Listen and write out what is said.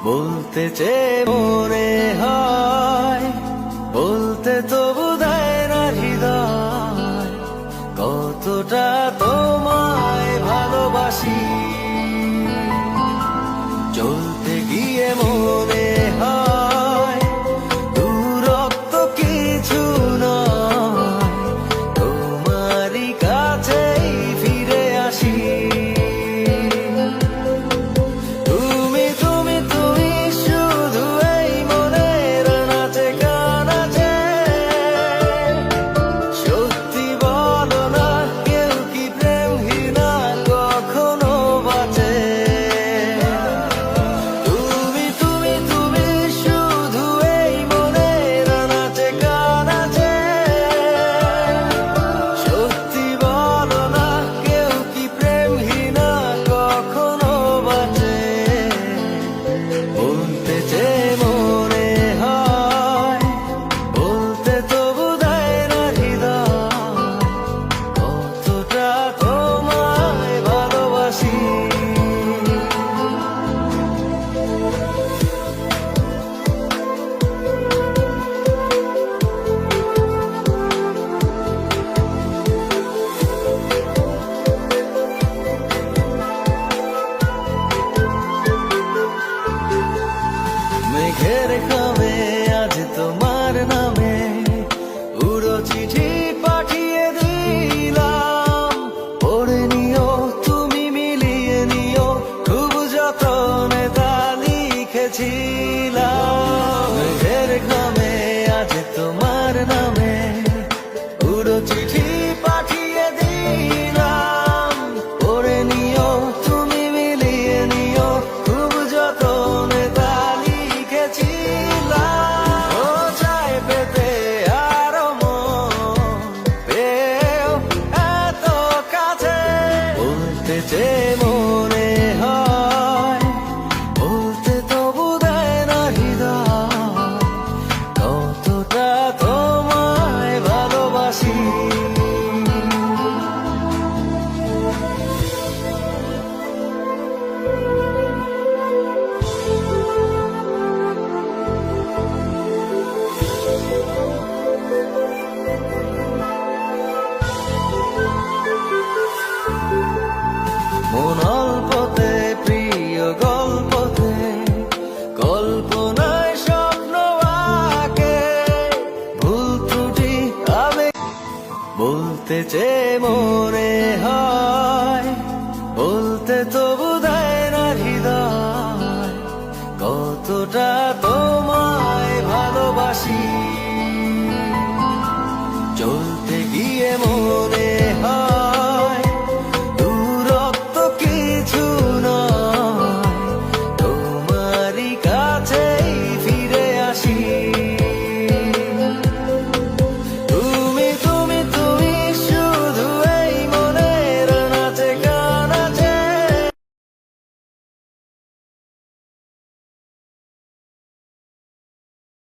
বলতে চেয়ে মনে হয়, বলতে তবু দেয় না হৃদয়, কতটা তোমায় ভালোবাসি। চলতে গিয়ে মনে হয় দূরত্ব কিছু নয়, তোমারই কাছেই ফিরে আসি। মেঘের খামে আজ তোমার নামে উড়ো চিঠি পাঠিয়ে দিলাম, পড়ে নিও তুমি মিলিয়ে নিও, খুব যতনে তা লিখেছিলাম। মেঘের খামে আজ তোমার নামে উড়ো চিঠি পাঠিয়ে দিলাম, পড়ে নিও তুমি মিলিয়ে নিও, খুব যতনে তা মনে হয়, বলতে তবু দেয় না হৃদয়, কতটা তোমায় ভালোবাসি। মন অল্পতে প্রিয় গল্পতে, কল্পনায় স্বপ্ন আঁকে, ভুল ত্রুটি আবেগ বলতে চেয়ে মনে